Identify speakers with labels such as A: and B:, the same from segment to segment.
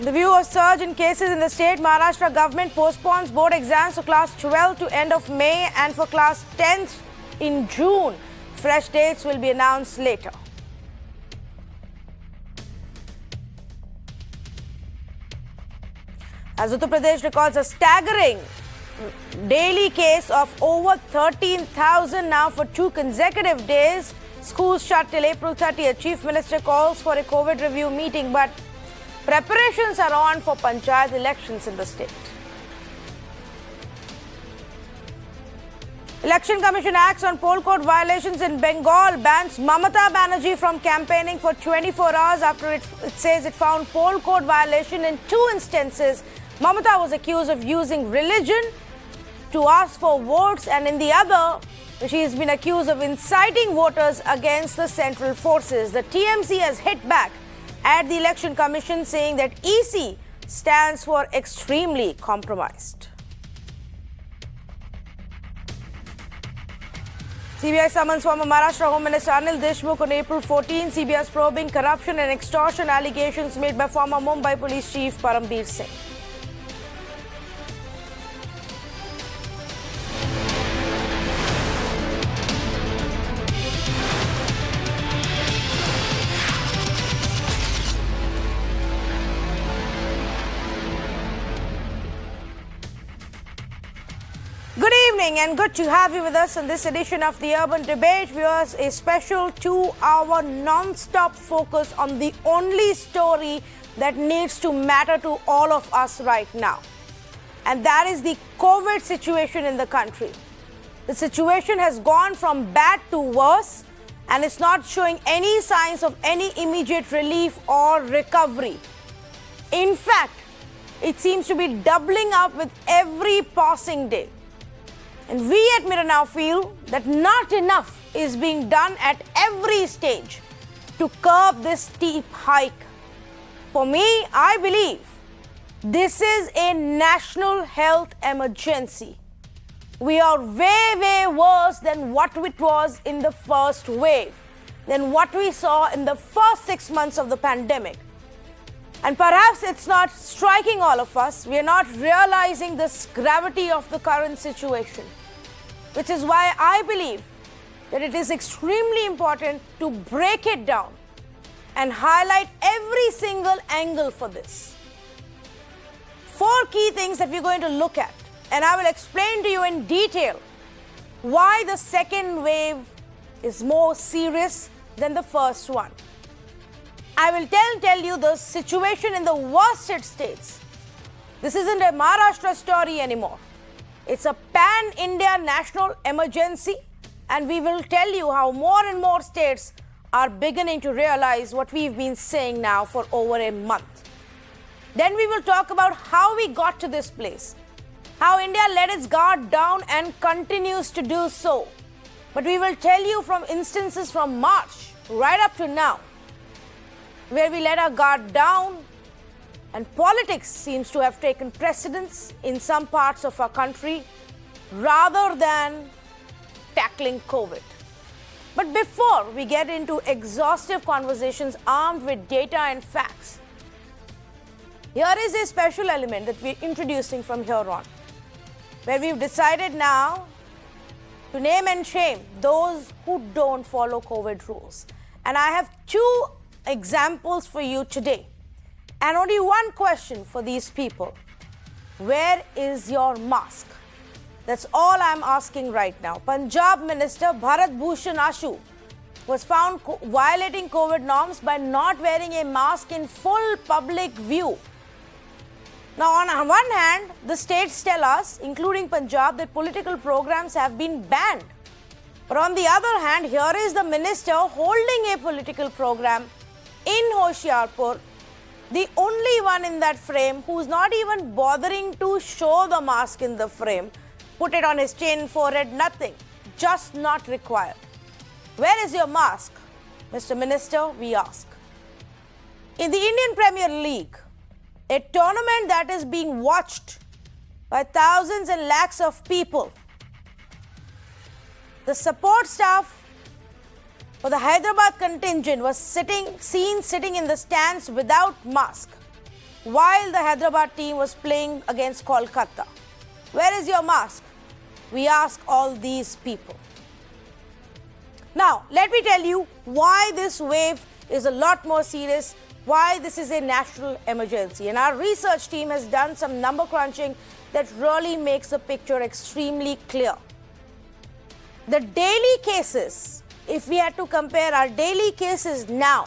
A: The view of surge in cases in the state, Maharashtra government postpones board exams for class 12 to end of May and for class 10th in June. Fresh dates will be announced later. As Uttar Pradesh records a staggering daily case of over 13,000 now for 2 consecutive days. Schools shut till April 30th. Chief Minister calls for a COVID review meeting, but preparations are on for panchayat elections in the state. Election Commission acts on poll code violations in Bengal, bans Mamata Banerjee from campaigning for 24 hours after it says it found poll code violation in 2 instances. Mamata was accused of using religion to ask for votes, and in the other, she has been accused of inciting voters against the central forces. The TMC has hit back at the Election Commission, saying that EC stands for extremely compromised. CBI summons former Maharashtra Home Minister Anil Deshmukh on April 14. CBI is probing corruption and extortion allegations made by former Mumbai Police Chief Parambir Singh. Good evening and good to have you with us on this edition of the Urban Debate. Viewers, a special 2-hour non-stop focus on the only story that needs to matter to all of us right now. And that is the COVID situation in the country. The situation has gone from bad to worse, and it's not showing any signs of any immediate relief or recovery. In fact, it seems to be doubling up with every passing day. And we at Mirror now feel that not enough is being done at every stage to curb this steep hike. For me, I believe this is a national health emergency. We are way worse than what it was in the first wave, than what we saw in the first 6 months of the pandemic. And perhaps it's not striking all of us. We are not realizing the gravity of the current situation, which is why I believe that it is extremely important to break it down and highlight every single angle for this. 4 key things that we're going to look at, and I will explain to you in detail why the second wave is more serious than the first one. I will tell you the situation in the worst hit states. This isn't a Maharashtra story anymore. It's a pan-India national emergency, and we will tell you how more and more states are beginning to realize what we've been saying now for over a month. Then we will talk about how we got to this place, how India let its guard down and continues to do so. But we will tell you from instances from March right up to now, where we let our guard down, and politics seems to have taken precedence in some parts of our country rather than tackling COVID. But before we get into exhaustive conversations armed with data and facts, here is a special element that we're introducing from here on, where we've decided now to name and shame those who don't follow COVID rules. And I have 2 examples for you today. And only one question for these people. Where is your mask? That's all I'm asking right now. Punjab Minister Bharat Bhushan Ashu was found violating COVID norms by not wearing a mask in full public view. Now, on one hand, the states tell us, including Punjab, that political programs have been banned. But on the other hand, here is the minister holding a political program in Hoshiarpur, the only one in that frame who's not even bothering to show the mask in the frame, put it on his chin, forehead, nothing, just not required. Where is your mask, Mr. Minister, we ask. In the Indian Premier League, a tournament that is being watched by thousands and lakhs of people, the support staff for the Hyderabad contingent was sitting in the stands without mask. while the Hyderabad team was playing against Kolkata? Where is your mask? We ask all these people. Now, let me tell you why this wave is a lot more serious, why this is a national emergency. And our research team has done some number crunching that really makes the picture extremely clear. The daily cases, if we had to compare our daily cases now,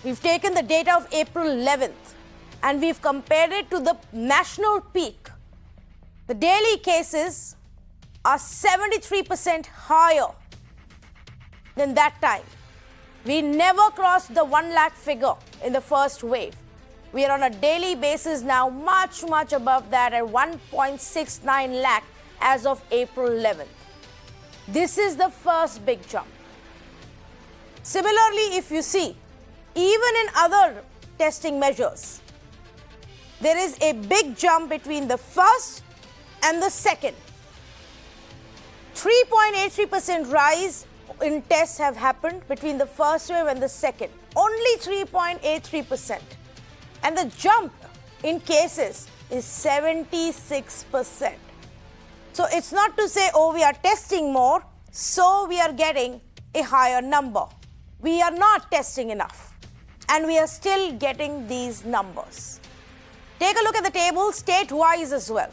A: we've taken the data of April 11th and we've compared it to the national peak. The daily cases are 73% higher than that time. We never crossed the 1 lakh figure in the first wave. We are on a daily basis now much above that at 1.69 lakh as of April 11th. This is the first big jump. Similarly, if you see, even in other testing measures, there is a big jump between the first and the second. 3.83% rise in tests have happened between the first wave and the second. Only 3.83%. And the jump in cases is 76%. So it's not to say, oh, we are testing more, so we are getting a higher number. We are not testing enough, and we are still getting these numbers. Take a look at the table state-wise as well.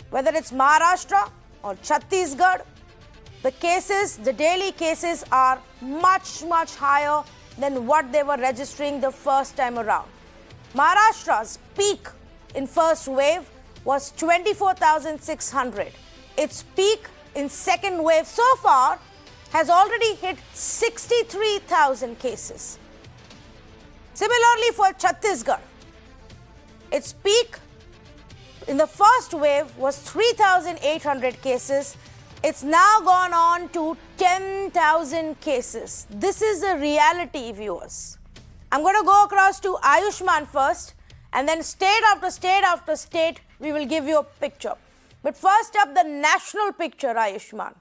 A: Whether it's Maharashtra or Chhattisgarh, the cases, the daily cases are much higher than what they were registering the first time around. Maharashtra's peak in first wave was 24,600. Its peak in second wave so far has already hit 63,000 cases. Similarly for Chhattisgarh, its peak in the first wave was 3,800 cases. It's now gone on to 10,000 cases. This is the reality, viewers. I'm going to go across to Ayushman first, and then state after state after state, we will give you a picture. But first up, the national picture, Ayushman.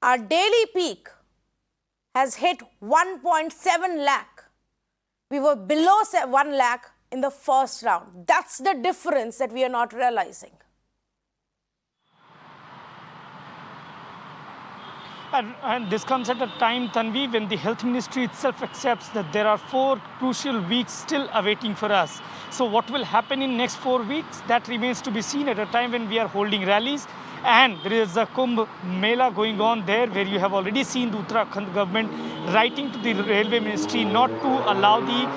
A: Our daily peak has hit 1.7 lakh. We were below 1 lakh in the first round. That's the difference that we are not realizing.
B: And this comes at a time, Tanvi, when the health ministry itself accepts that there are 4 crucial weeks still awaiting for us. So what will happen in next 4 weeks, that remains to be seen at a time when we are holding rallies. And there is a Kumbh Mela going on there, where you have already seen the Uttarakhand government writing to the railway ministry not to allow the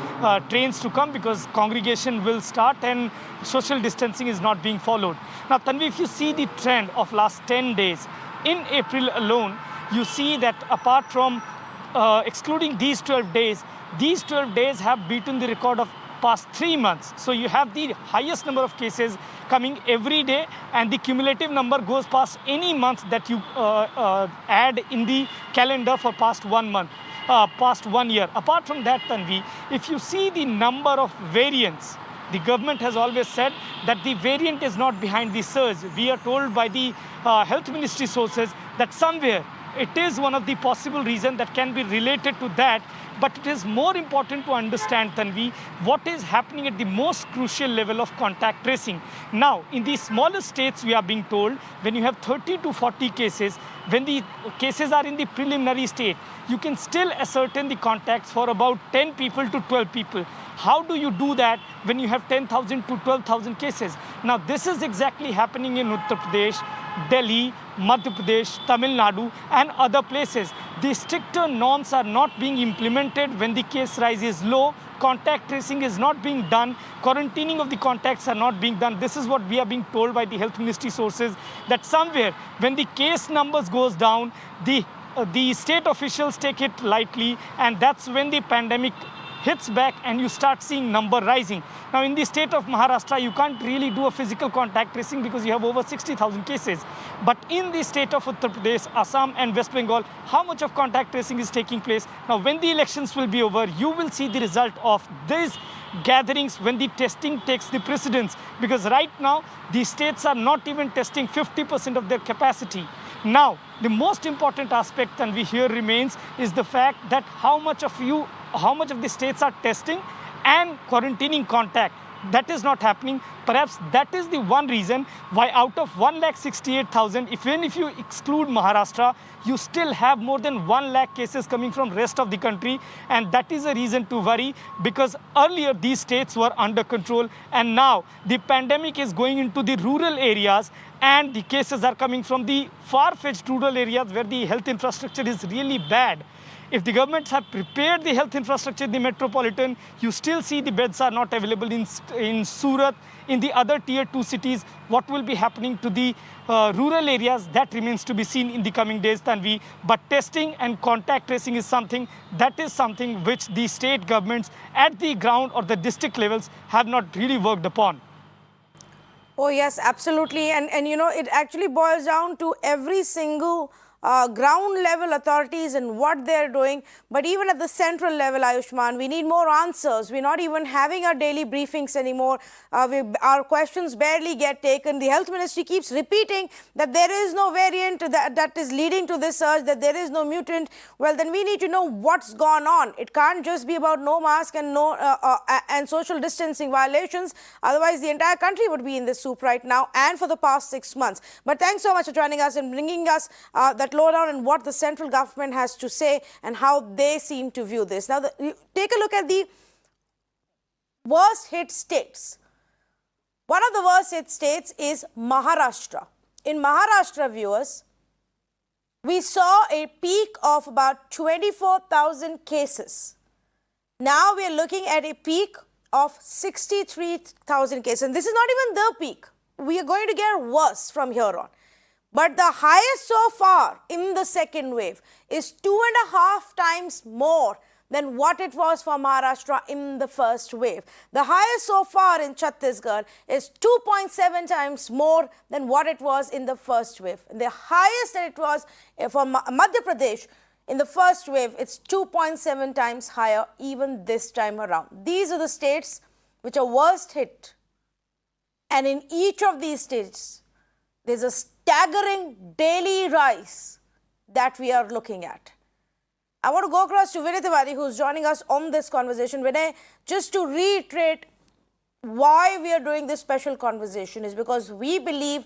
B: trains to come because congregation will start and social distancing is not being followed. Now, Tanvi, if you see the trend of last 10 days, in April alone, you see that apart from excluding these 12 days have beaten the record of past 3 months. So you have the highest number of cases coming every day, and the cumulative number goes past any month that you add in the calendar for past 1 month, past 1 year. Apart from that, Tanvi, if you see the number of variants, the government has always said that the variant is not behind the surge. We are told by the health ministry sources that somewhere it is one of the possible reasons that can be related to that. But it is more important to understand, Tanvi, what is happening at the most crucial level of contact tracing. Now, in the smaller states, we are being told when you have 30 to 40 cases, when the cases are in the preliminary state, you can still ascertain the contacts for about 10 people to 12 people. How do you do that when you have 10,000 to 12,000 cases? Now, this is exactly happening in Uttar Pradesh, Delhi, Madhya Pradesh, Tamil Nadu, and other places. The stricter norms are not being implemented when the case rise is low. Contact tracing is not being done. Quarantining of the contacts are not being done. This is what we are being told by the health ministry sources, that somewhere when the case numbers goes down, the state officials take it lightly, and that's when the pandemic hits back and you start seeing number rising. Now, in the state of Maharashtra, you can't really do a physical contact tracing because you have over 60,000 cases. But in the state of Uttar Pradesh, Assam and West Bengal, how much of contact tracing is taking place? Now, when the elections will be over, you will see the result of these gatherings when the testing takes the precedence. Because right now, the states are not even testing 50% of their capacity. Now, the most important aspect, and we here remains, is the fact that how much of the states are testing and quarantining contact. That is not happening. Perhaps that is the one reason why out of 1,68,000, even if you exclude Maharashtra, you still have more than 1 lakh cases coming from rest of the country. And that is a reason to worry, because earlier these states were under control and now the pandemic is going into the rural areas and the cases are coming from the far-fetched rural areas where the health infrastructure is really bad. If the governments have prepared the health infrastructure in the metropolitan, you still see the beds are not available in Surat, in the other tier 2 cities. What will be happening to the rural areas, that remains to be seen in the coming days, Tanvi. But testing and contact tracing is something which the state governments at the ground or the district levels have not really worked upon.
A: Oh, yes, absolutely. And you know, it actually boils down to every single ground level authorities and what they're doing. But even at the central level, Ayushman, we need more answers. We're not even having our daily briefings anymore. Our questions barely get taken. The health ministry keeps repeating that there is no variant that is leading to this surge, that there is no mutant. Well, then we need to know what's gone on. It can't just be about no mask and and social distancing violations. Otherwise, the entire country would be in this soup right now and for the past 6 months. But thanks so much for joining us and bringing us that lowdown and what the central government has to say and how they seem to view this. Now, take a look at the worst hit states. One of the worst hit states is Maharashtra. In Maharashtra, viewers, we saw a peak of about 24,000 cases. Now we are looking at a peak of 63,000 cases. And this is not even the peak. We are going to get worse from here on. But the highest so far in the second wave is 2.5 times more than what it was for Maharashtra in the first wave. The highest so far in Chhattisgarh is 2.7 times more than what it was in the first wave. The highest that it was for Madhya Pradesh in the first wave, it's 2.7 times higher even this time around. These are the states which are worst hit. And in each of these states, there's a staggering daily rise that we are looking at. I want to go across to Vinay Tewari, who's joining us on this conversation. Vinay, just to reiterate why we are doing this special conversation is because we believe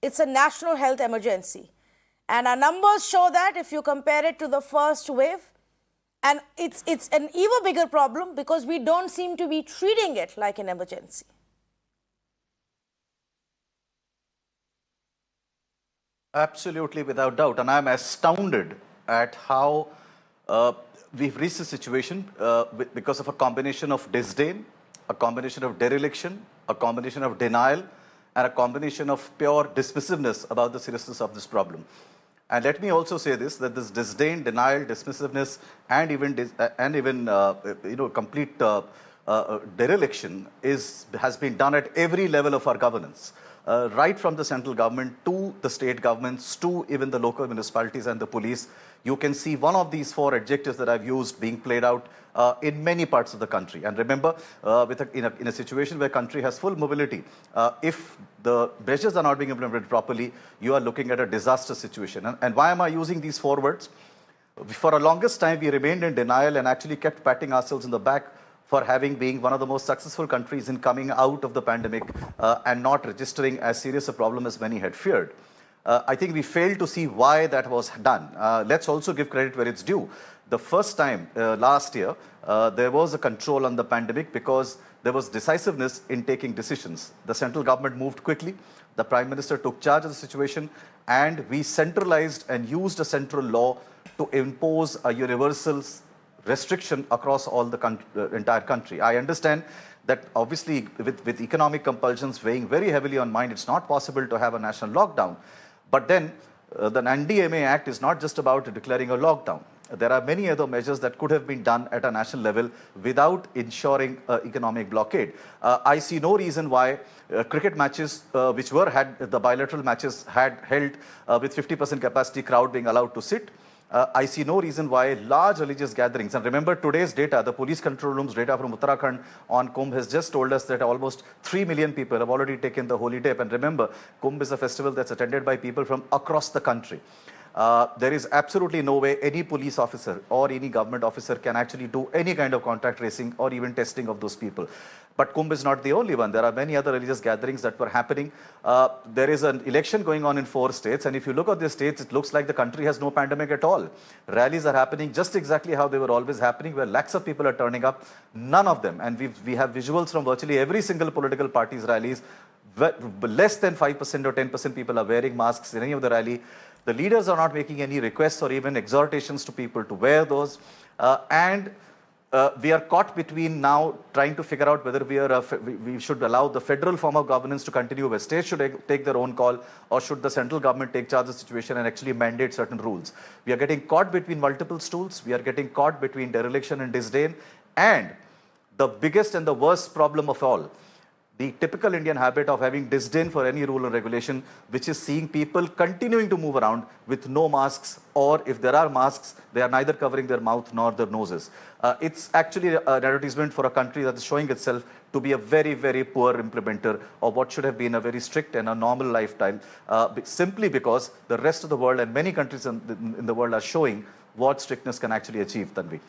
A: it's a national health emergency. And our numbers show that if you compare it to the first wave, and it's an even bigger problem because we don't seem to be treating it like an emergency.
C: Absolutely, without doubt. And I'm astounded at how we've reached a situation because of a combination of disdain, a combination of dereliction, a combination of denial, and a combination of pure dismissiveness about the seriousness of this problem. And let me also say this, that this disdain, denial, dismissiveness, and even complete dereliction has been done at every level of our governance. Right from the central government to the state governments to even the local municipalities and the police. You can see one of these 4 adjectives that I've used being played out in many parts of the country. And remember, in a situation where country has full mobility, if the measures are not being implemented properly, you are looking at a disaster situation. And why am I using these 4 words? For a longest time, we remained in denial and actually kept patting ourselves in the back for being one of the most successful countries in coming out of the pandemic and not registering as serious a problem as many had feared. I think we failed to see why that was done. Let's also give credit where it's due. The first time last year, there was a control on the pandemic because there was decisiveness in taking decisions. The central government moved quickly. The Prime Minister took charge of the situation, and we centralized and used a central law to impose a universal restriction across all the entire country. I understand that obviously with economic compulsions weighing very heavily on mind, it's not possible to have a national lockdown. But then the NDMA Act is not just about declaring a lockdown. There are many other measures that could have been done at a national level without ensuring economic blockade. I see no reason why cricket matches, the bilateral matches had held with 50% capacity crowd being allowed to sit. I see no reason why large religious gatherings, and remember today's data, the police control room's data from Uttarakhand on Kumbh has just told us that almost 3 million people have already taken the holy dip. And remember, Kumbh is a festival that's attended by people from across the country. There is absolutely no way any police officer or any government officer can actually do any kind of contact tracing or even testing of those people. But Kumbh is not the only one. There are many other religious gatherings that were happening. There is an election going on in 4 states. And if you look at the states, it looks like the country has no pandemic at all. Rallies are happening just exactly how they were always happening, where lakhs of people are turning up. None of them. And we have visuals from virtually every single political party's rallies. Less than 5% or 10% people are wearing masks in any of the rally. The leaders are not making any requests or even exhortations to people to wear those. We are caught between now trying to figure out whether we should allow the federal form of governance to continue, where states should take their own call, or should the central government take charge of the situation and actually mandate certain rules. We are getting caught between multiple stools. We are getting caught between dereliction and disdain. And the biggest and the worst problem of all, the typical Indian habit of having disdain for any rule or regulation, which is seeing people continuing to move around with no masks, or if there are masks, they are neither covering their mouth nor their noses. It's actually an advertisement for a country that is showing itself to be a very, very poor implementer of what should have been a very strict and a normal lifestyle, simply because the rest of the world and many countries in the world are showing what strictness can actually achieve, Tanvi.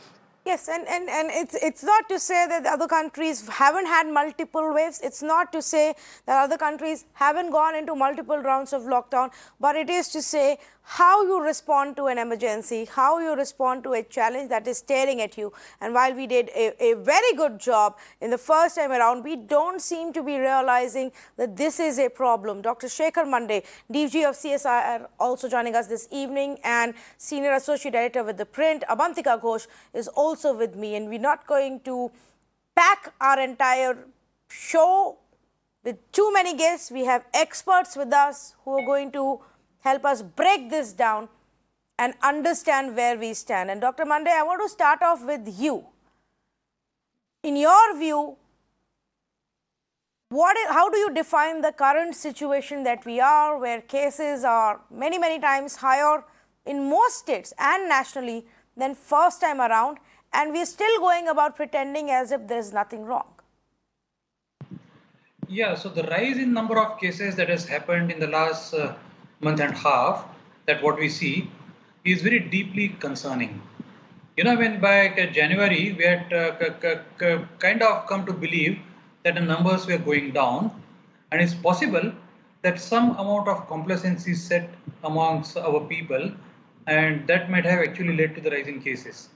A: Yes, and it's not to say that other countries haven't had multiple waves. It's not to say that other countries haven't gone into multiple rounds of lockdown, but it is to say how you respond to an emergency, how you respond to a challenge that is staring at you. And while we did a very good job in the first time around, we don't seem to be realizing that this is a problem. Dr. Shekhar Mande, DG of CSIR, also joining us this evening, and Senior Associate Editor with The Print, Avantika Ghosh, is also with me. And we're not going to pack our entire show with too many guests. We have experts with us who are going to help us break this down and understand where we stand. And Dr. Mande, I want to start off with you. In your view, how do you define the current situation that we are, where cases are many, many times higher in most states and nationally than first time around, and we're still going about pretending as if there's nothing wrong?
D: Yeah, so the rise in number of cases that has happened in the last month and a half, that what we see is very deeply concerning. You know, when by January, we had kind of come to believe that the numbers were going down, and it's possible that some amount of complacency set amongst our people, and that might have actually led to the rise in cases.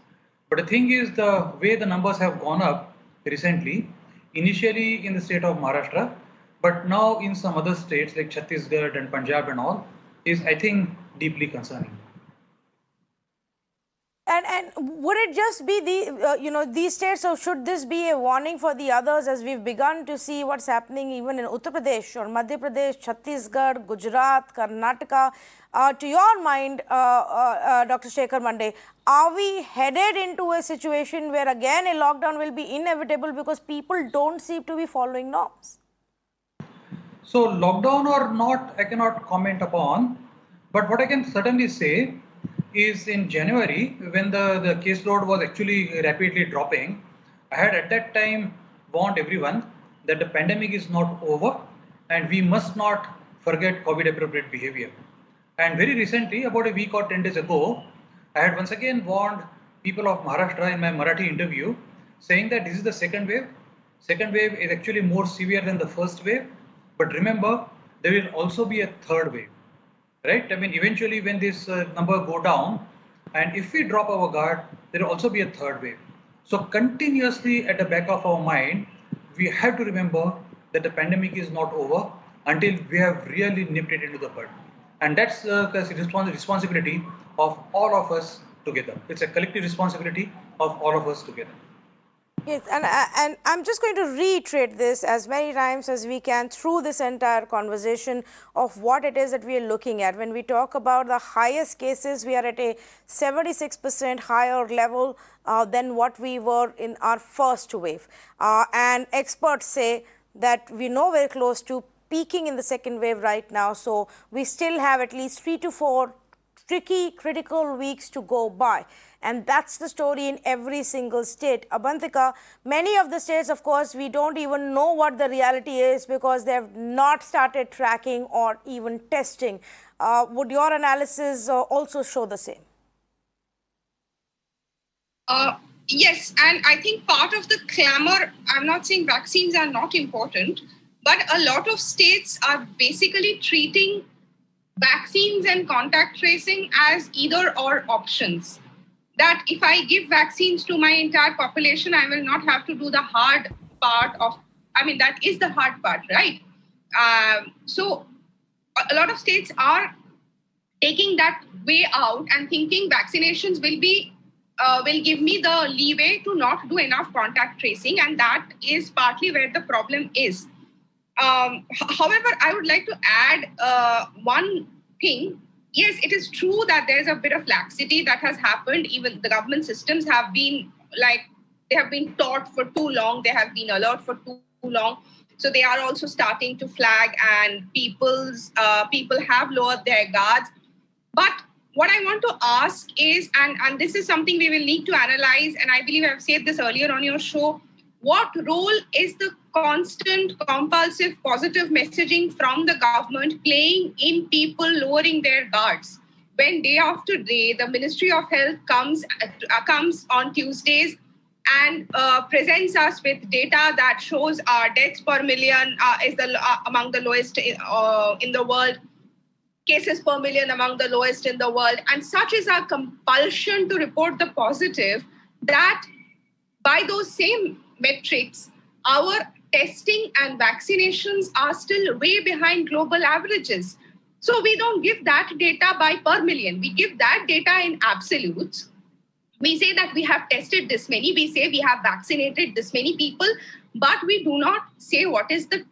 D: But the thing is, the way the numbers have gone up recently, initially in the state of Maharashtra, but now in some other states like Chhattisgarh and Punjab and all, is, I think, deeply concerning.
A: And would it just be these states, or should this be a warning for the others, as we've begun to see what's happening even in Uttar Pradesh or Madhya Pradesh, Chhattisgarh, Gujarat, Karnataka? To your mind, Dr. Shekhar Mande, are we headed into a situation where again a lockdown will be inevitable because people don't seem to be following norms?
D: So lockdown or not, I cannot comment upon, but what I can certainly say is in January, when the caseload was actually rapidly dropping, I had at that time warned everyone that the pandemic is not over and we must not forget COVID appropriate behavior. And very recently, about a week or 10 days ago, I had once again warned people of Maharashtra in my Marathi interview, saying that this is the second wave. Second wave is actually more severe than the first wave. But remember, there will also be a third wave, right? I mean, eventually when this number go down, and if we drop our guard, there will also be a third wave. So continuously at the back of our mind, we have to remember that the pandemic is not over until we have really nipped it into the bud. And that's the responsibility of all of us together. It's a collective responsibility of all of us together.
A: Yes, and I'm just going to reiterate this as many times as we can through this entire conversation of what it is that we are looking at. When we talk about the highest cases, we are at a 76% higher level than what we were in our first wave. And experts say that we're nowhere close to peaking in the second wave right now. So we still have at least 3 to 4 tricky, critical weeks to go by. And that's the story in every single state. Avantika, many of the states, of course, we don't even know what the reality is because they have not started tracking or even testing. Would your analysis also show the same?
E: Yes, and I think part of the clamor, I'm not saying vaccines are not important, but a lot of states are basically treating vaccines and contact tracing as either or options. That if I give vaccines to my entire population, I will not have to do the hard part of, I mean, that is the hard part, right? So a lot of states are taking that way out and thinking vaccinations will give me the leeway to not do enough contact tracing, and that is partly where the problem is. However, I would like to add one thing. Yes, it is true that there's a bit of laxity that has happened. Even the government systems have been they have been taught for too long. They have been alert for too long. So they are also starting to flag, and people have lowered their guards. But what I want to ask is, and this is something we will need to analyze, and I believe I've said this earlier on your show, what role is the constant, compulsive, positive messaging from the government playing in people lowering their guards? When day after day, the Ministry of Health comes on Tuesdays and presents us with data that shows our deaths per million is among the lowest in the world, cases per million among the lowest in the world. And such is our compulsion to report the positive that by those same metrics, our testing and vaccinations are still way behind global averages. So we don't give that data by per million. We give that data in absolutes. We say that we have tested this many. We say we have vaccinated this many people, but we do not say what is the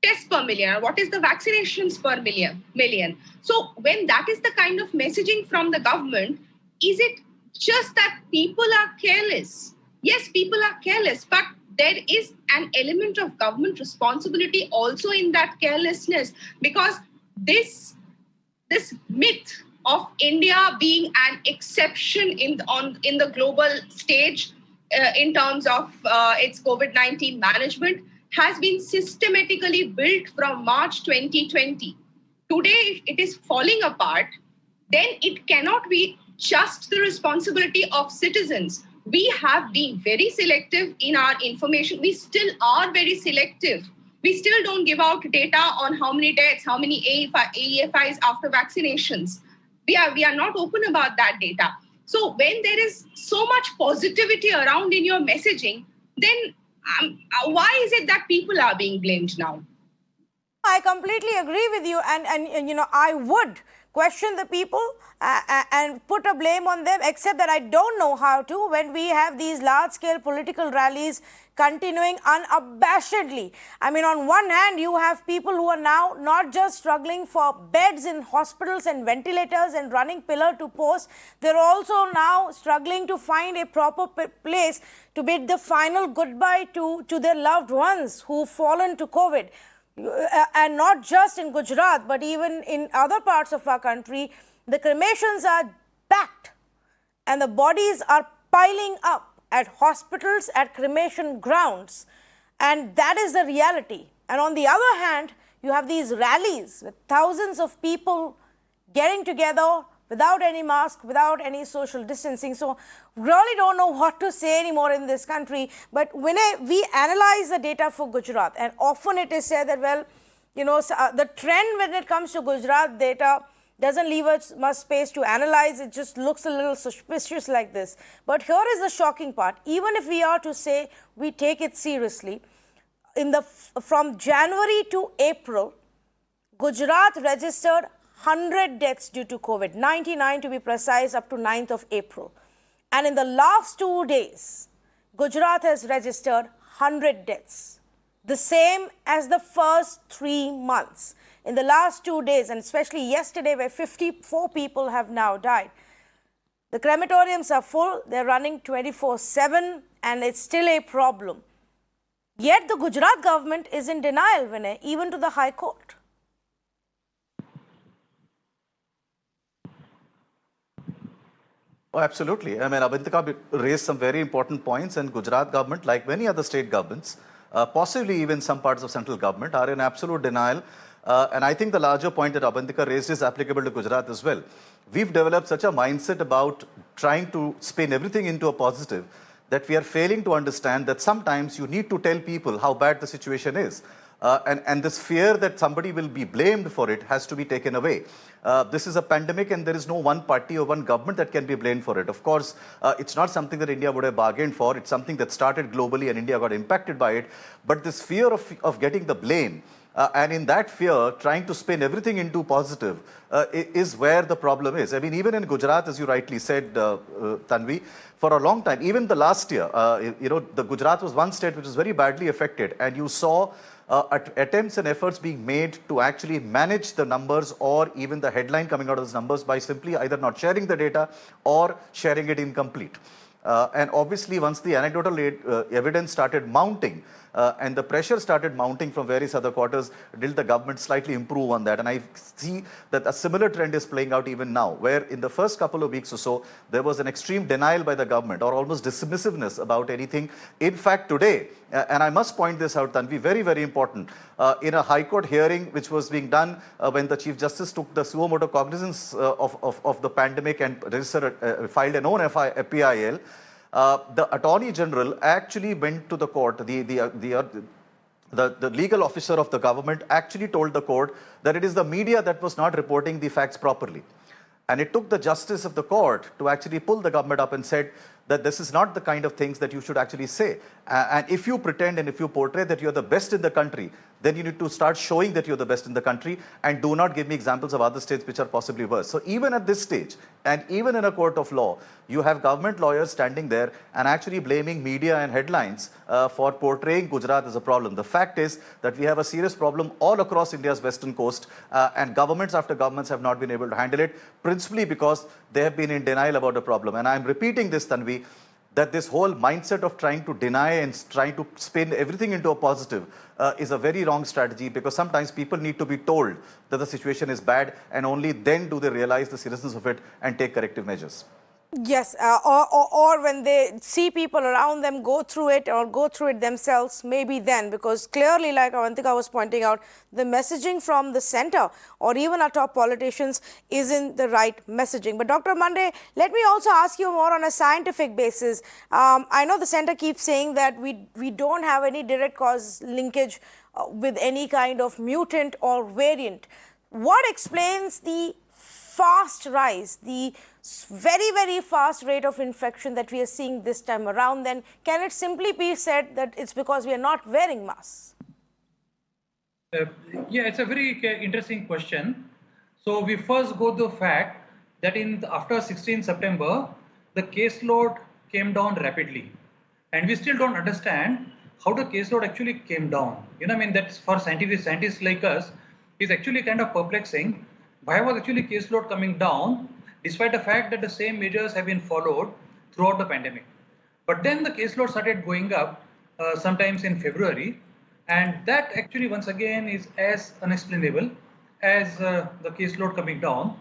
E: test per million, what is the vaccinations per million. So when that is the kind of messaging from the government, is it just that people are careless? Yes, people are careless, but there is an element of government responsibility also in that carelessness, because this myth of India being an exception in the global stage in terms of its COVID-19 management has been systematically built from March 2020. Today, if it is falling apart, then it cannot be just the responsibility of citizens. We have been very selective in our information. We still are very selective. We still don't give out data on how many deaths, how many AEFIs after vaccinations. We are not open about that data. So when there is so much positivity around in your messaging, then why is it that people are being blamed now?
A: I completely agree with you, and you know, I would question the people and put a blame on them, except that I don't know how to when we have these large-scale political rallies continuing unabashedly. I mean, on one hand, you have people who are now not just struggling for beds in hospitals and ventilators and running pillar to post, they're also now struggling to find a proper place to bid the final goodbye to their loved ones who've fallen to COVID. And not just in Gujarat, but even in other parts of our country, the cremations are packed and the bodies are piling up at hospitals, at cremation grounds. And that is the reality. And on the other hand, you have these rallies with thousands of people getting together without any mask, without any social distancing. So really don't know what to say anymore in this country. But when we analyze the data for Gujarat, and often it is said that, well, you know, the trend when it comes to Gujarat data doesn't leave us much space to analyze. It just looks a little suspicious like this. But here is the shocking part. Even if we are to say we take it seriously, from January to April, Gujarat registered 100 deaths due to COVID, 99 to be precise, up to 9th of April. And in the last 2 days, Gujarat has registered 100 deaths, the same as the first 3 months. In the last 2 days, and especially yesterday, where 54 people have now died. The crematoriums are full, they're running 24/7, and it's still a problem. Yet the Gujarat government is in denial, Vinay, even to the High Court.
C: Oh, absolutely. I mean, Abhintika raised some very important points, and Gujarat government, like many other state governments, possibly even some parts of central government, are in absolute denial. And I think the larger point that Abantika raised is applicable to Gujarat as well. We've developed such a mindset about trying to spin everything into a positive that we are failing to understand that sometimes you need to tell people how bad the situation is. And this fear that somebody will be blamed for it has to be taken away. This is a pandemic and there is no one party or one government that can be blamed for it. Of course, it's not something that India would have bargained for. It's something that started globally and India got impacted by it. But this fear of getting the blame, and in that fear, trying to spin everything into positive is where the problem is. I mean, even in Gujarat, as you rightly said, Tanvi, for a long time, even the last year, the Gujarat was one state which was very badly affected, and you saw attempts and efforts being made to actually manage the numbers or even the headline coming out of those numbers by simply either not sharing the data or sharing it incomplete. And obviously, once the anecdotal evidence started mounting and the pressure started mounting from various other quarters, did the government slightly improve on that? And I see that a similar trend is playing out even now, where in the first couple of weeks or so, there was an extreme denial by the government or almost dismissiveness about anything. In fact, today, and I must point this out, Tanvi, very, very important, in a High Court hearing which was being done when the Chief Justice took the suo motu cognizance of the pandemic and filed an own PIL, the Attorney General actually went to the court. The legal officer of the government actually told the court that it is the media that was not reporting the facts properly. And it took the justice of the court to actually pull the government up and said that this is not the kind of things that you should actually say. And if you pretend and if you portray that you're the best in the country, then you need to start showing that you're the best in the country, and do not give me examples of other states which are possibly worse. So even at this stage, and even in a court of law, you have government lawyers standing there and actually blaming media and headlines for portraying Gujarat as a problem. The fact is that we have a serious problem all across India's western coast, and governments after governments have not been able to handle it, principally because they have been in denial about the problem. And I'm repeating this, Tanvi, that this whole mindset of trying to deny and trying to spin everything into a positive is a very wrong strategy, because sometimes people need to be told that the situation is bad, and only then do they realize the seriousness of it and take corrective measures.
A: Yes, or when they see people around them go through it or go through it themselves, maybe then, because clearly, like Avantika was pointing out, the messaging from the center or even our top politicians isn't the right messaging. But Dr. Mande, let me also ask you more on a scientific basis. I know the center keeps saying that we don't have any direct cause linkage with any kind of mutant or variant. What explains the fast rise, the very, very fast rate of infection that we are seeing this time around? Then can it simply be said that it's because we are not wearing masks?
D: Yeah, it's a very interesting question. So we first go to the fact that after 16 September, the caseload came down rapidly, and we still don't understand how the caseload actually came down. I mean, that's for scientists like us is actually kind of perplexing. Why was actually caseload coming down, despite the fact that the same measures have been followed throughout the pandemic? But then the caseload started going up sometimes in February, and that actually once again is as unexplainable as the caseload coming down.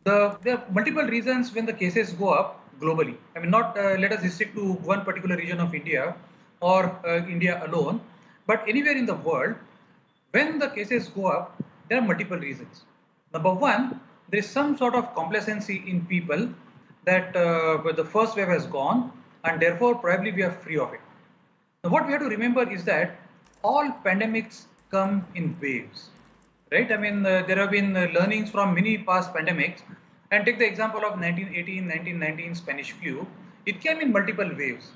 D: There are multiple reasons when the cases go up globally. I mean, not let us restrict to one particular region of India or India alone, but anywhere in the world, when the cases go up, there are multiple reasons. Number one, there is some sort of complacency in people that the first wave has gone, and therefore probably we are free of it. Now, what we have to remember is that all pandemics come in waves, right? I mean, there have been learnings from many past pandemics, and take the example of 1918, 1919 Spanish flu. It came in multiple waves,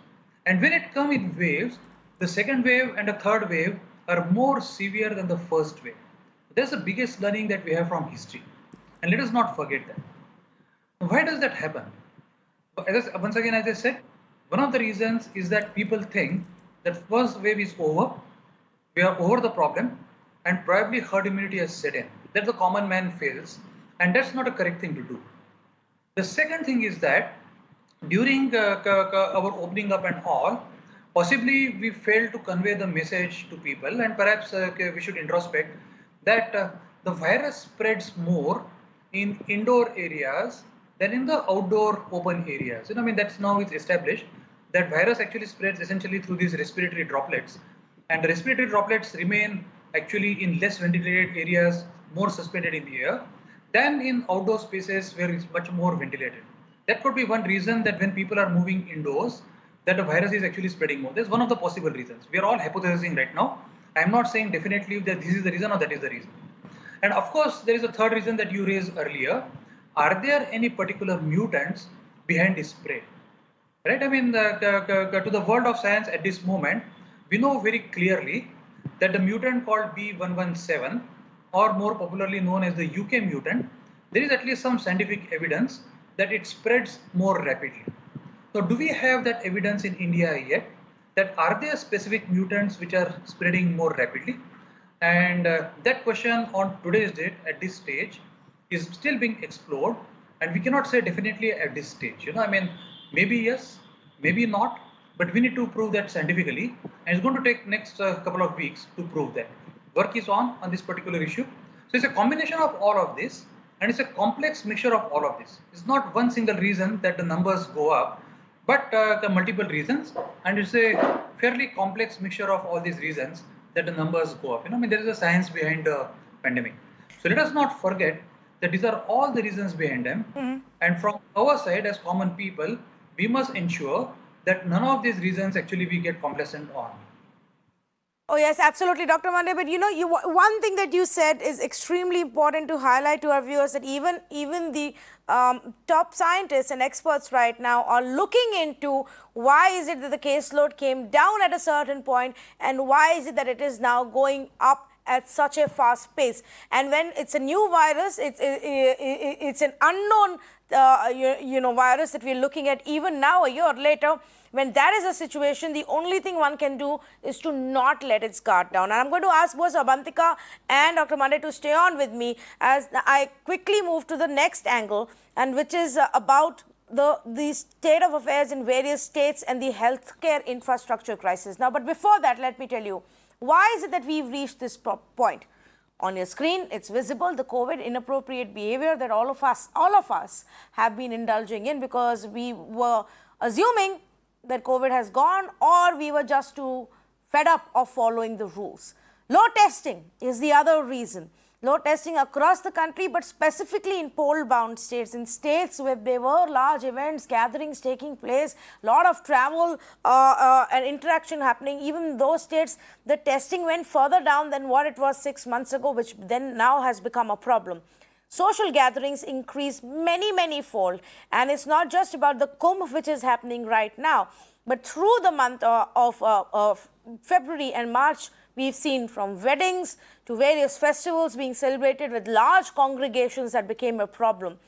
D: and when it comes in waves, the second wave and the third wave are more severe than the first wave. That's the biggest learning that we have from history, and let us not forget that. Why does that happen? Once again, as I said, one of the reasons is that people think that first wave is over, we are over the problem, and probably herd immunity has set in. That the common man feels, and that's not a correct thing to do. The second thing is that during our opening up and all, possibly we failed to convey the message to people, and perhaps we should introspect that the virus spreads more in indoor areas than in the outdoor open areas. I mean, that's now it's established that virus actually spreads essentially through these respiratory droplets, and the respiratory droplets remain actually in less ventilated areas, more suspended in the air, than in outdoor spaces where it's much more ventilated. That could be one reason that when people are moving indoors, that the virus is actually spreading more. That's one of the possible reasons. We are all hypothesizing right now. I'm not saying definitely that this is the reason or that is the reason. And of course, there is a third reason that you raised earlier. Are there any particular mutants behind this spread? Right? I mean, to the world of science at this moment, we know very clearly that the mutant called B117, or more popularly known as the UK mutant, there is at least some scientific evidence that it spreads more rapidly. So do we have that evidence in India yet? That are there specific mutants which are spreading more rapidly? And that question on today's date at this stage is still being explored, and we cannot say definitely at this stage. I mean, maybe yes, maybe not, but we need to prove that scientifically, and it's going to take next couple of weeks to prove that. Work is on this particular issue. So it's a combination of all of this, and it's a complex mixture of all of this. It's not one single reason that the numbers go up, but the multiple reasons, and it's a fairly complex mixture of all these reasons that the numbers go up. I mean, there is a science behind the pandemic. So let us not forget that these are all the reasons behind them. And from our side as common people, we must ensure that none of these reasons actually we get complacent on.
A: Oh yes, absolutely, Dr. Mande. But one thing that you said is extremely important to highlight to our viewers, that even the top scientists and experts right now are looking into why is it that the caseload came down at a certain point, and why is it that it is now going up at such a fast pace. And when it's a new virus, it's an unknown virus that we're looking at even now, a year later. When that is a situation, the only thing one can do is to not let its guard down. And I'm going to ask both Abantika and Dr. Mande to stay on with me as I quickly move to the next angle, and which is about the state of affairs in various states and the healthcare infrastructure crisis. Now, but before that, let me tell you, why is it that we've reached this point? On your screen, it's visible, the COVID inappropriate behavior that all of us have been indulging in, because we were assuming that COVID has gone, or we were just too fed up of following the rules. Low testing is the other reason. Low testing across the country, but specifically in poll-bound states, in states where there were large events, gatherings taking place, lot of travel and interaction happening. Even in those states, the testing went further down than what it was 6 months ago, which then now has become a problem. Social gatherings increased many fold, and it's not just about the Kumbh which is happening right now, but through the month of February and March, we've seen from weddings to various festivals being celebrated with large congregations that became a problem.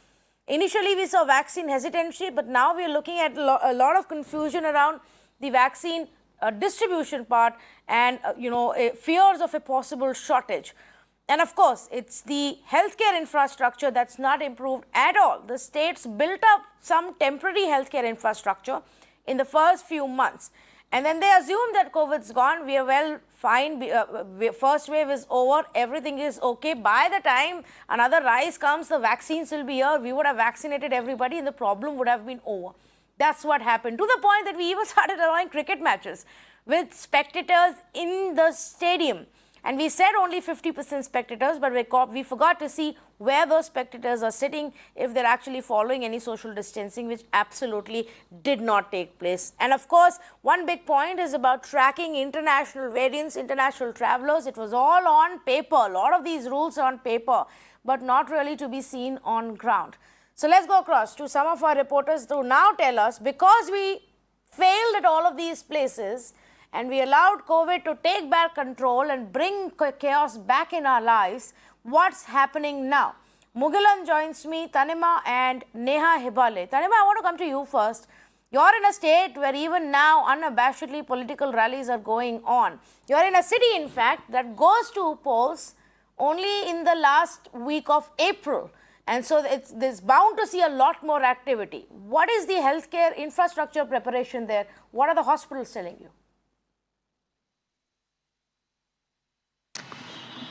A: Initially, we saw vaccine hesitancy, but now we're looking at a lot of confusion around the vaccine distribution part and fears of a possible shortage. And of course, it's the healthcare infrastructure that's not improved at all. The states built up some temporary healthcare infrastructure in the first few months, and then they assume that COVID's gone, we are well, fine, first wave is over, everything is okay. By the time another rise comes, the vaccines will be here, we would have vaccinated everybody and the problem would have been over. That's what happened, to the point that we even started allowing cricket matches with spectators in the stadium. And we said only 50% spectators, but we forgot to see where those spectators are sitting, if they're actually following any social distancing, which absolutely did not take place. And of course, one big point is about tracking international variants, international travelers. It was all on paper. A lot of these rules are on paper, but not really to be seen on ground. So let's go across to some of our reporters to now tell us, because we failed at all of these places, and we allowed COVID to take back control and bring chaos back in our lives, what's happening now? Mugilan joins me, Tanima and Neha Hibale. Tanima, I want to come to you first. You're in a state where even now unabashedly political rallies are going on. You're in a city, in fact, that goes to polls only in the last week of April. And so there's bound to see a lot more activity. What is the healthcare infrastructure preparation there? What are the hospitals telling you?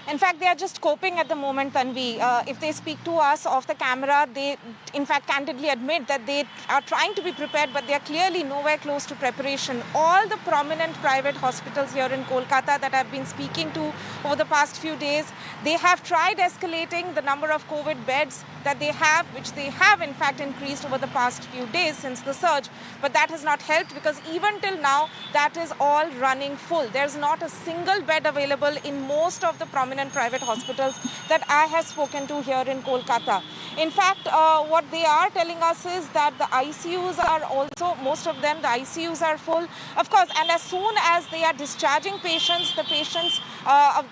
F: In fact, they are just coping at the moment, Tanvi. If they speak to us off the camera, they in fact candidly admit that they are trying to be prepared, but they are clearly nowhere close to preparation. All the prominent private hospitals here in Kolkata that I've been speaking to over the past few days, they have tried escalating the number of COVID beds that they have, which they have in fact increased over the past few days since the surge. But that has not helped, because even till now, that is all running full. There's not a single bed available in most of the prominent private hospitals that I have spoken to here in Kolkata. In fact, what they are telling us is that the ICUs are also, most of them, the ICUs are full. Of course, and as soon as they are discharging patients, the patients,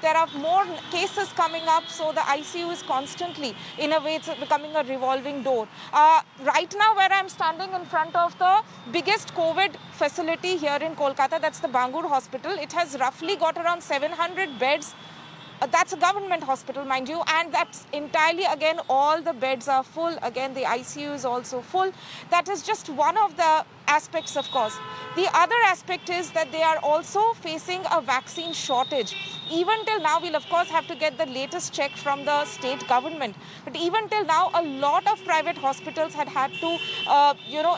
F: there are more cases coming up, so the ICU is constantly, in a way, it's becoming a revolving door. Right now, where I'm standing in front of the biggest COVID facility here in Kolkata, that's the Bangur Hospital. It has roughly got around 700 beds. That's a government hospital, mind you, and that's entirely, again, all the beds are full. Again, the ICU is also full. That is just one of the aspects, of course. The other aspect is that they are also facing a vaccine shortage. Even till now, we'll of course have to get the latest check from the state government. But even till now, a lot of private hospitals had to,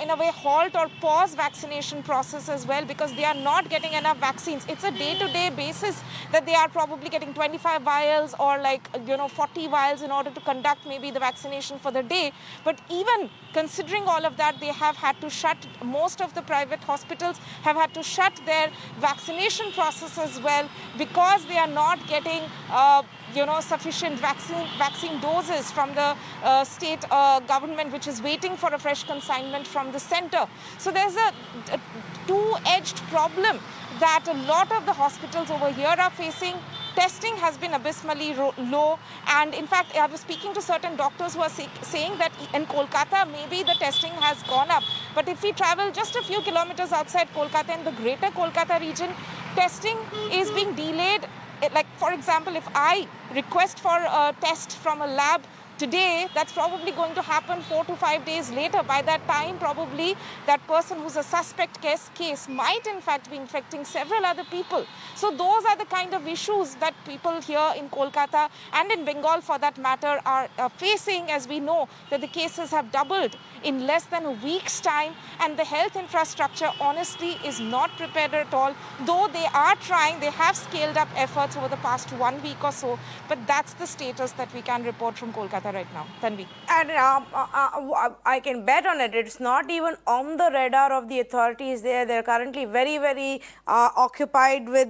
F: in a way, halt or pause vaccination process as well, because they are not getting enough vaccines. It's a day-to-day basis that they are probably getting 25 vials or 40 vials in order to conduct maybe the vaccination for the day. But even considering all of that, they have had to shut, most of the private hospitals have had to shut their vaccination process as well, because they are not getting sufficient vaccine doses from the state government, which is waiting for a fresh consignment from the center. So there's a two-edged problem that a lot of the hospitals over here are facing. Testing has been abysmally low, and in fact, I was speaking to certain doctors who are saying that in Kolkata, maybe the testing has gone up. But if we travel just a few kilometers outside Kolkata, in the greater Kolkata region, testing is being delayed. Like, for example, if I request for a test from a lab today, that's probably going to happen 4 to 5 days later. By that time, probably that person who's a suspect case might in fact be infecting several other people. So those are the kind of issues that people here in Kolkata and in Bengal, for that matter, are facing, as we know that the cases have doubled in less than a week's time, and the health infrastructure honestly is not prepared at all. Though they are trying, they have scaled up efforts over the past 1 week or so, but that's the status that we can report from Kolkata right now. Tanvi.
A: And I can bet on it. It's not even on the radar of the authorities there. They're currently very, very occupied with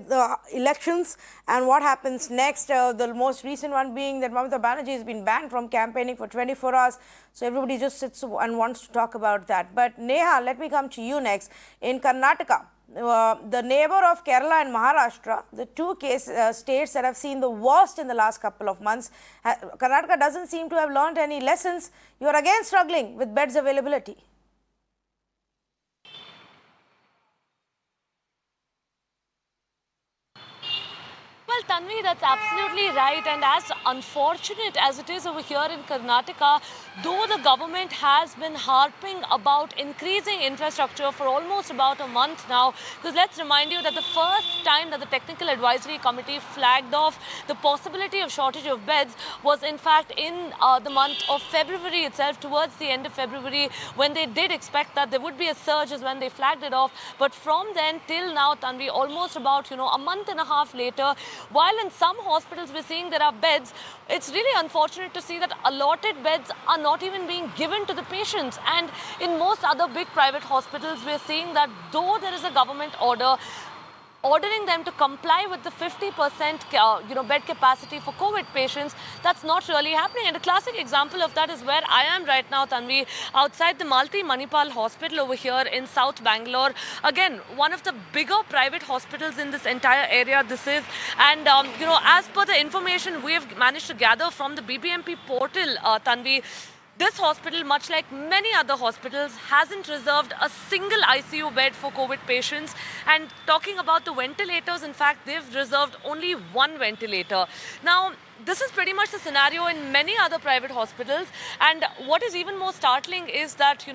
A: elections and what happens next. The most recent one being that Mamata Banerjee has been banned from campaigning for 24 hours. So everybody just sits and wants to talk about that. But Neha, let me come to you next. In Karnataka, the neighbor of Kerala and Maharashtra, the two states that have seen the worst in the last couple of months, Karnataka doesn't seem to have learned any lessons. You are again struggling with beds availability.
G: Well, Tanvi, that's absolutely right. And as unfortunate as it is over here in Karnataka, though the government has been harping about increasing infrastructure for almost about a month now, because let's remind you that the first time that the Technical Advisory Committee flagged off the possibility of shortage of beds was in fact in the month of February itself, towards the end of February, when they did expect that there would be a surge, is when they flagged it off. But from then till now, Tanvi, almost about, a month and a half later, while in some hospitals we're seeing there are beds, it's really unfortunate to see that allotted beds are not even being given to the patients. And in most other big private hospitals, we're seeing that though there is a government order ordering them to comply with the 50% bed capacity for COVID patients, that's not really happening. And a classic example of that is where I am right now, Tanvi, outside the Malti Manipal Hospital over here in South Bangalore. Again, one of the bigger private hospitals in this entire area this is. And, as per the information we have managed to gather from the BBMP portal, Tanvi, This hospital, much like many other hospitals, hasn't reserved a single ICU bed for COVID patients. And talking about the ventilators, in fact, they've reserved only one ventilator. Now, this is pretty much the scenario in many other private hospitals. And what is even more startling is that, in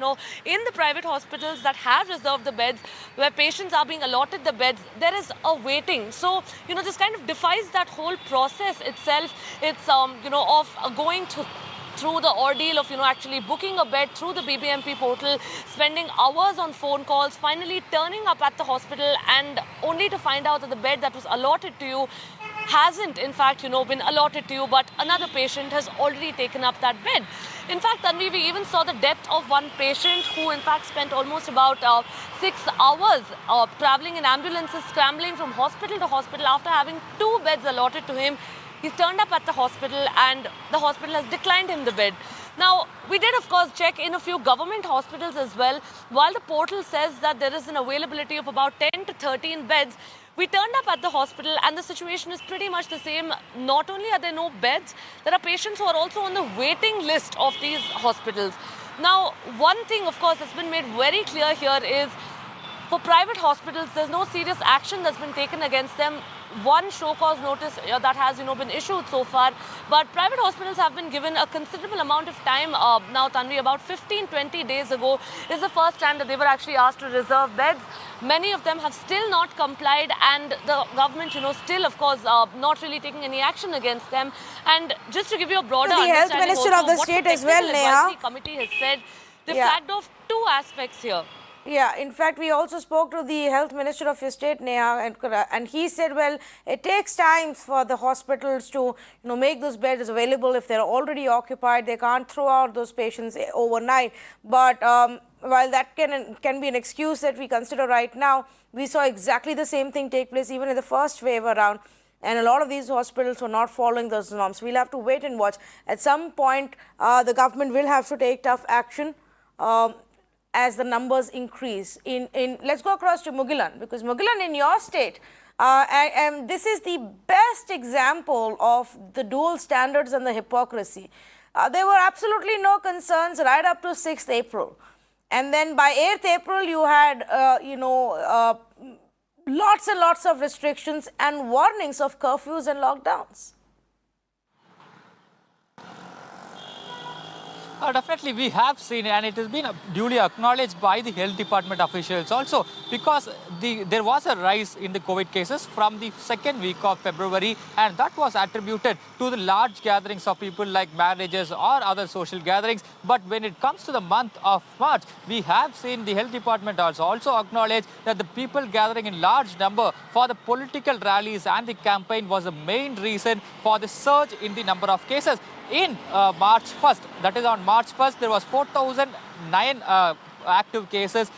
G: the private hospitals that have reserved the beds, where patients are being allotted the beds, there is a waiting. So, this kind of defies that whole process itself. It's, of going through the ordeal of, actually booking a bed through the BBMP portal, spending hours on phone calls, finally turning up at the hospital and only to find out that the bed that was allotted to you hasn't, in fact, been allotted to you, but another patient has already taken up that bed. In fact, Tanvi, we even saw the death of one patient who, in fact, spent almost about 6 hours traveling in ambulances, scrambling from hospital to hospital after having 2 beds allotted to him. He's turned up at the hospital and the hospital has declined him the bed. Now, we did, of course, check in a few government hospitals as well. While the portal says that there is an availability of about 10 to 13 beds, we turned up at the hospital and the situation is pretty much the same. Not only are there no beds, there are patients who are also on the waiting list of these hospitals. Now, one thing, of course, that's been made very clear here is for private hospitals, there's no serious action that's been taken against them. One show cause notice that has been issued so far, but private hospitals have been given a considerable amount of time now. Tanvi, about 15-20 days ago is the first time that they were actually asked to reserve beds. Many of them have still not complied, and the government still, of course, not really taking any action against them. And just to give you a broader
A: the Health
G: understanding
A: Minister of the
G: what
A: state
G: the
A: as well,
G: Technical
A: Neha.
G: Advisory Committee has said, they flagged off 2 aspects here.
A: Yeah, in fact, we also spoke to the Health Minister of your state, Neha, and he said, well, it takes time for the hospitals to, make those beds available. If they're already occupied, they can't throw out those patients overnight. But while that can be an excuse that we consider right now, we saw exactly the same thing take place even in the first wave around. And a lot of these hospitals were not following those norms. We'll have to wait and watch. At some point, the government will have to take tough action as the numbers increase. Let's go across to Mugilan, because Mugilan, in your state, and this is the best example of the dual standards and the hypocrisy. There were absolutely no concerns right up to 6th April. And then by 8th April, you had, lots and lots of restrictions and warnings of curfews and lockdowns.
H: Definitely, we have seen, and it has been duly acknowledged by the health department officials also, because there was a rise in the COVID cases from the 2nd week of February, and that was attributed to the large gatherings of people like marriages or other social gatherings. But when it comes to the month of March, we have seen the health department also acknowledge that the people gathering in large number for the political rallies and the campaign was the main reason for the surge in the number of cases. In March 1st, that is on March 1st, there was 4,009 active cases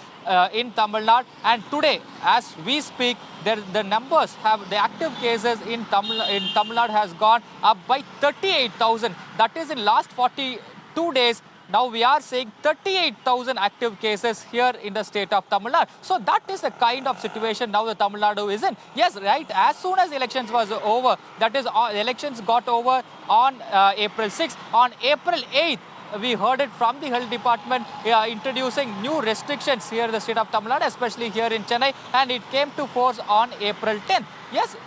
H: in Tamil Nadu, and today, as we speak, the numbers the active cases in Tamil Nadu has gone up by 38,000. That is in last 42 days. Now we are seeing 38,000 active cases here in the state of Tamil Nadu. So that is the kind of situation now the Tamil Nadu is in. Yes, right, as soon as elections was over, that is, elections got over on April 6th. On April 8th, we heard it from the health department introducing new restrictions here in the state of Tamil Nadu, especially here in Chennai, and it came to force on April 10th. Yes,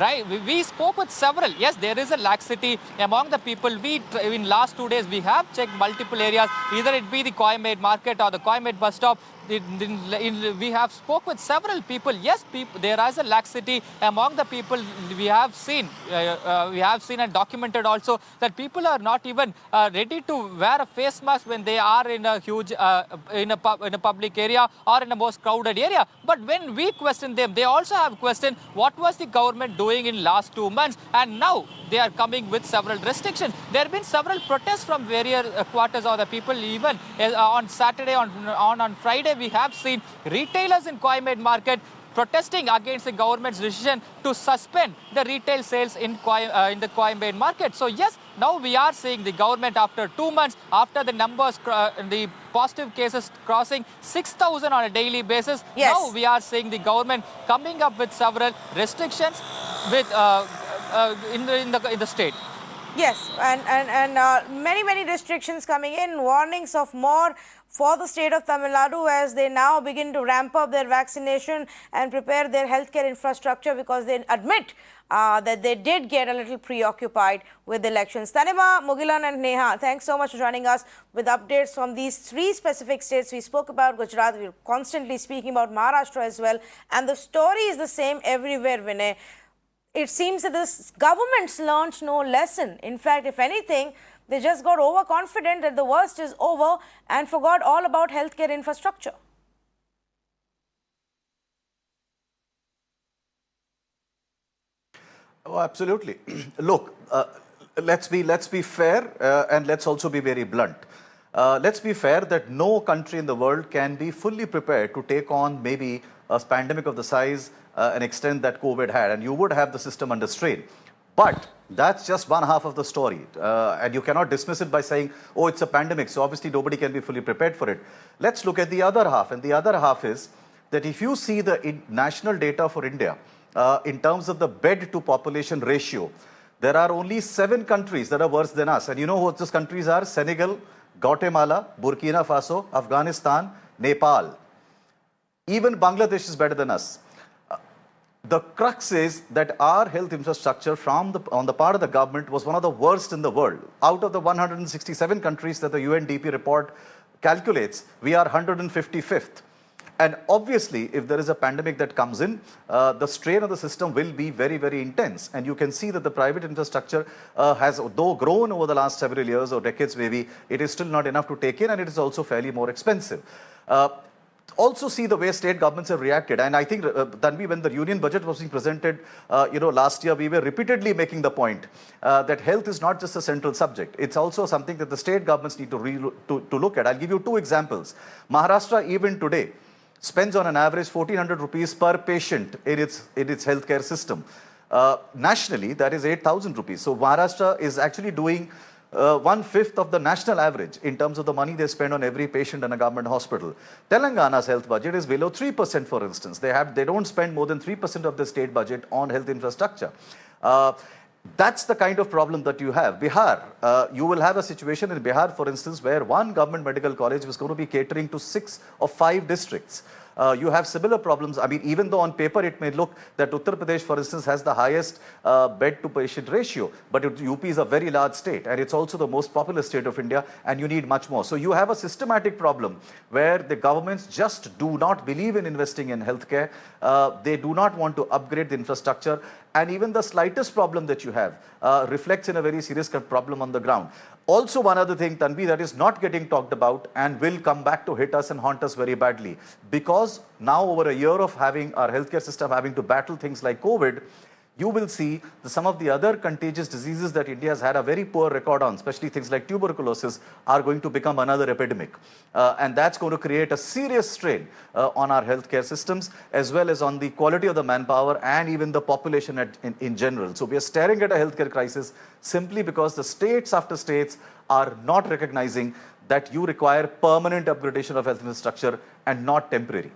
H: right. We spoke with several. Yes, there is a laxity among the people. In last 2 days, we have checked multiple areas, either it be the Coimbatore market or the Coimbatore bus stop. We have spoke with several people. Yes, there is a laxity among the people. We have seen and documented also that people are not even ready to wear a face mask when they are in a huge in a public area or in a most crowded area. But when we question them, they also have questioned what was the government doing in last 2 months, and now they are coming with several restrictions. There have been several protests from various quarters of the people. Even on Saturday, on Friday, we have seen retailers in Coimbatore market protesting against the government's decision to suspend the retail sales in the Coimbatore market. So yes, now we are seeing the government after 2 months, after the numbers, the positive cases crossing 6,000 on a daily basis.
A: Yes.
H: Now we are seeing the government coming up with several restrictions with in the state.
A: Yes, and many restrictions coming in, warnings of more for the state of Tamil Nadu as they now begin to ramp up their vaccination and prepare their healthcare infrastructure because they admit that they did get a little preoccupied with elections. Tanima, Mugilan and Neha, thanks so much for joining us with updates from these three specific states. We spoke about Gujarat, we're constantly speaking about Maharashtra as well, and the story is the same everywhere, Vinay. It seems that the governments learned no lesson. In fact, if anything, they just got overconfident that the worst is over and forgot all about healthcare infrastructure.
C: Oh, absolutely. Look, let's be fair and let's also be very blunt. Let's be fair that no country in the world can be fully prepared to take on maybe a pandemic of the size and extent that COVID had, and you would have the system under strain. But that's just one half of the story, and you cannot dismiss it by saying, oh, it's a pandemic, so obviously nobody can be fully prepared for it. Let's look at the other half, and the other half is that if you see the national data for India, in terms of the bed to population ratio, there are only 7 countries that are worse than us. And you know what those countries are? Senegal, Guatemala, Burkina Faso, Afghanistan, Nepal. Even Bangladesh is better than us. The crux is that our health infrastructure on the part of the government was one of the worst in the world. Out of the 167 countries that the UNDP report calculates, we are 155th. And obviously, if there is a pandemic that comes in, the strain of the system will be very intense. And you can see that the private infrastructure has, though grown over the last several years or decades maybe, it is still not enough to take in, and it is also fairly more expensive. Also see the way state governments have reacted. And I think, Tanvi, when the union budget was being presented, last year, we were repeatedly making the point that health is not just a central subject. It's also something that the state governments need to look at. I'll give you 2 examples. Maharashtra, even today, spends on an average 1,400 rupees per patient in its healthcare system. Nationally, that is 8,000 rupees. So Maharashtra is actually doing 1/5 of the national average in terms of the money they spend on every patient in a government hospital. Telangana's health budget is below 3%, for instance. They don't spend more than 3% of the state budget on health infrastructure. That's the kind of problem that you have. Bihar, you will have a situation in Bihar, for instance, where one government medical college was going to be catering to 6 or 5 districts. You have similar problems. I mean, even though on paper it may look that Uttar Pradesh, for instance, has the highest bed-to-patient ratio, but UP is a very large state, and it's also the most populous state of India, and you need much more. So you have a systematic problem where the governments just do not believe in investing in healthcare. They do not want to upgrade the infrastructure, and even the slightest problem that you have reflects in a very serious problem on the ground. Also, one other thing, Tanvi, that is not getting talked about and will come back to hit us and haunt us very badly, because now over a year of having our healthcare system having to battle things like COVID, you will see some of the other contagious diseases that India has had a very poor record on, especially things like tuberculosis, are going to become another epidemic. And that's going to create a serious strain on our healthcare systems, as well as on the quality of the manpower and even the population in general. So we are staring at a healthcare crisis simply because the states after states are not recognizing that you require permanent upgradation of health infrastructure and not temporary.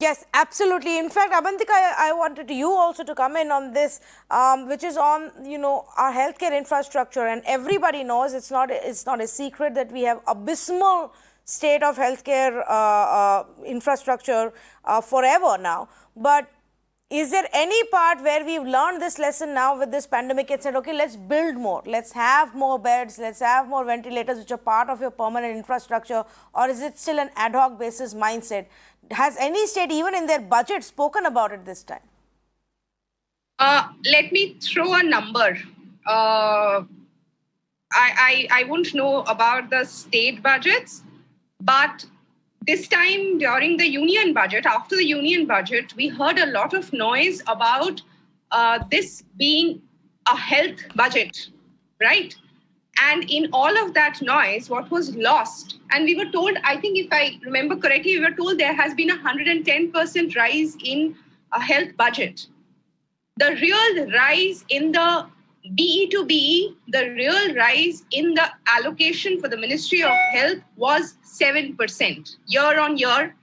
A: Yes, absolutely. In fact, Abantika, I wanted you also to come in on this, which is on, our healthcare infrastructure. And everybody knows it's not a secret that we have abysmal state of healthcare infrastructure forever now. But is there any part where we've learned this lesson now with this pandemic and said, okay, let's build more, let's have more beds, let's have more ventilators, which are part of your permanent infrastructure, or is it still an ad hoc basis mindset? Has any state, even in their budget, spoken about it this time?
E: Let me throw a number. I won't know about the state budgets, but this time during the union budget, after the union budget, we heard a lot of noise about this being a health budget, right? And in all of that noise, what was lost? And we were told, I think if I remember correctly, we were told there has been 110% rise in a health budget. The real rise in the BE to BE, the real rise in the allocation for the Ministry of Health was 7%. Year on year,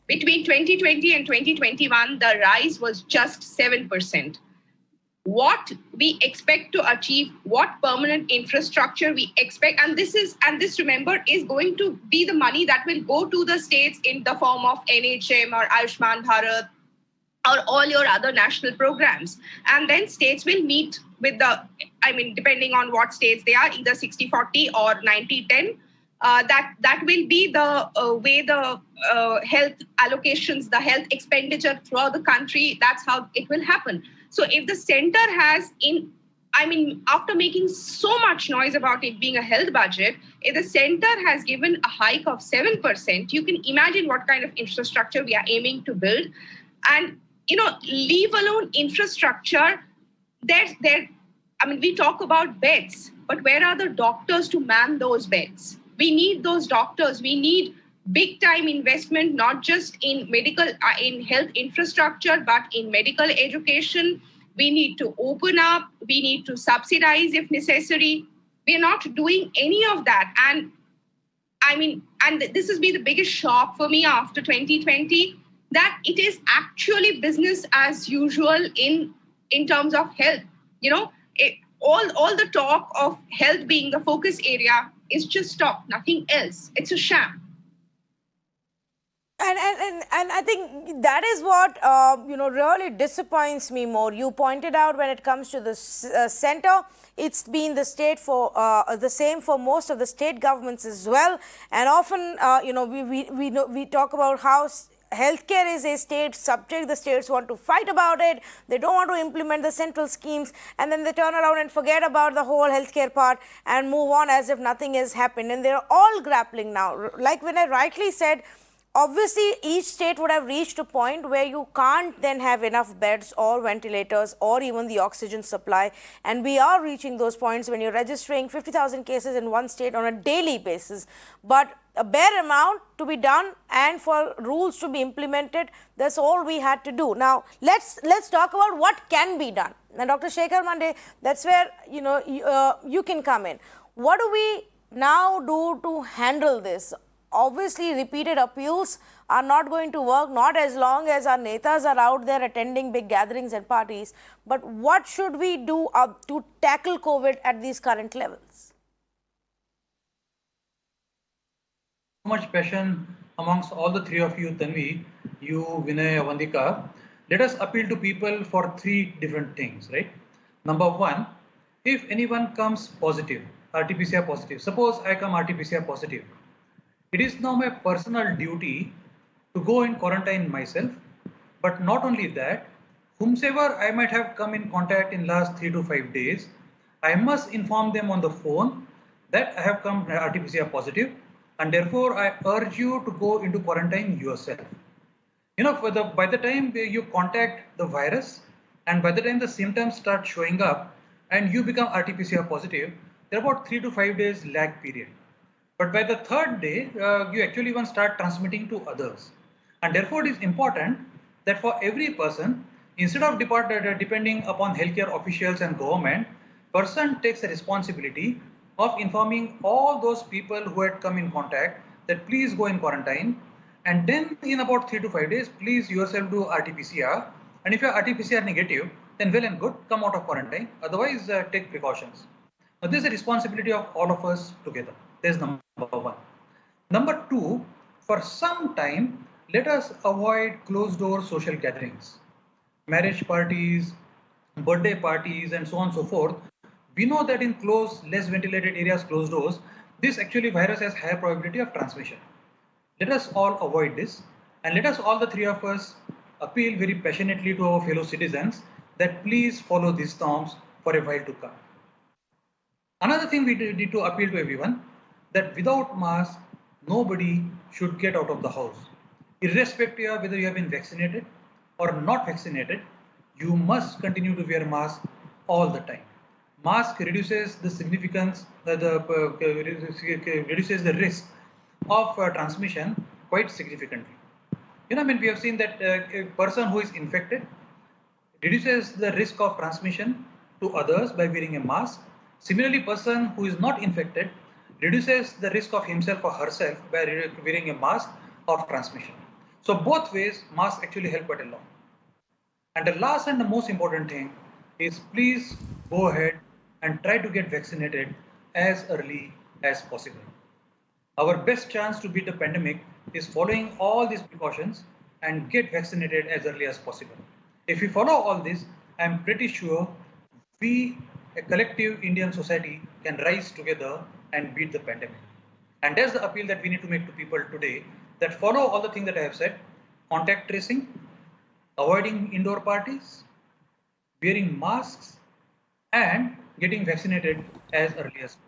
E: between 2020 and 2021, the rise was just 7%. what we expect to achieve, what permanent infrastructure we expect. And this, remember, is going to be the money that will go to the states in the form of NHM or Ayushman Bharat or all your other national programs. And then states will meet with depending on what states they are, either 60-40 or 90-10. That will be the way the health allocations, the health expenditure throughout the country, that's how it will happen. So if the center has after making so much noise about it being a health budget, if the center has given a hike of 7%, you can imagine what kind of infrastructure we are aiming to build. And, leave alone infrastructure, we talk about beds, but where are the doctors to man those beds? We need those doctors. We need big time investment, not just in in health infrastructure, but in medical education. We need to open up. We need to subsidize if necessary. We are not doing any of that. And this has been the biggest shock for me after 2020, that it is actually business as usual in terms of health. All the talk of health being the focus area is just talk, nothing else. It's a sham.
A: And I think that is what really disappoints me more. You pointed out when it comes to the center, it's been the state for the same for most of the state governments as well. And often we talk about how healthcare is a state subject. The states want to fight about it. They don't want to implement the central schemes, and then they turn around and forget about the whole healthcare part and move on as if nothing has happened. And they're all grappling now. Like when I rightly said, obviously each state would have reached a point where you can't then have enough beds or ventilators or even the oxygen supply. And we are reaching those points when you're registering 50,000 cases in one state on a daily basis. But a bare amount to be done and for rules to be implemented, that's all we had to do. Now, let's talk about what can be done. Now, Dr. Shekhar Mande, that's where you can come in. What do we now do to handle this? Obviously, repeated appeals are not going to work, not as long as our netas are out there attending big gatherings and parties. But what should we do to tackle COVID at these current levels?
D: So much passion amongst all the three of you, Tanvi, you, Vinay, Vandika. Let us appeal to people for three different things, right? Number one, if anyone comes positive, RT-PCR positive, suppose I come RT-PCR positive, it is now my personal duty to go and quarantine myself. But not only that, whomsoever I might have come in contact in last 3 to 5 days, I must inform them on the phone that I have come RT-PCR positive, and therefore I urge you to go into quarantine yourself. By the time you contact the virus and by the time the symptoms start showing up and you become RT-PCR positive, there are about 3 to 5 days lag period. But by the third day, you actually even start transmitting to others. And therefore, it is important that for every person, instead of depending upon healthcare officials and government, person takes a responsibility of informing all those people who had come in contact that please go in quarantine. And then in about 3 to 5 days, please yourself do RT-PCR. And if you are RT-PCR negative, then well and good, come out of quarantine. Otherwise, take precautions. Now, this is a responsibility of all of us together. There's number one. Number two, for some time, let us avoid closed-door social gatherings, marriage parties, birthday parties, and so on and so forth. We know that in closed, less ventilated areas, closed doors, this actually virus has higher probability of transmission. Let us all avoid this, and let us all the three of us appeal very passionately to our fellow citizens that please follow these norms for a while to come. Another thing we need to appeal to everyone, that without mask, nobody should get out of the house. Irrespective of whether you have been vaccinated or not vaccinated, you must continue to wear mask all the time. Mask reduces the significance, reduces the risk of transmission quite significantly. We have seen that a person who is infected reduces the risk of transmission to others by wearing a mask. Similarly, person who is not infected reduces the risk of himself or herself by wearing a mask of transmission. So both ways, masks actually help quite a lot. And the last and the most important thing is please go ahead and try to get vaccinated as early as possible. Our best chance to beat the pandemic is following all these precautions and get vaccinated as early as possible. If we follow all this, I am pretty sure we, a collective Indian society, can rise together and beat the pandemic. And that's the appeal that we need to make to people today, that follow all the things that I have said: contact tracing, avoiding indoor parties, wearing masks, and getting vaccinated as early as possible.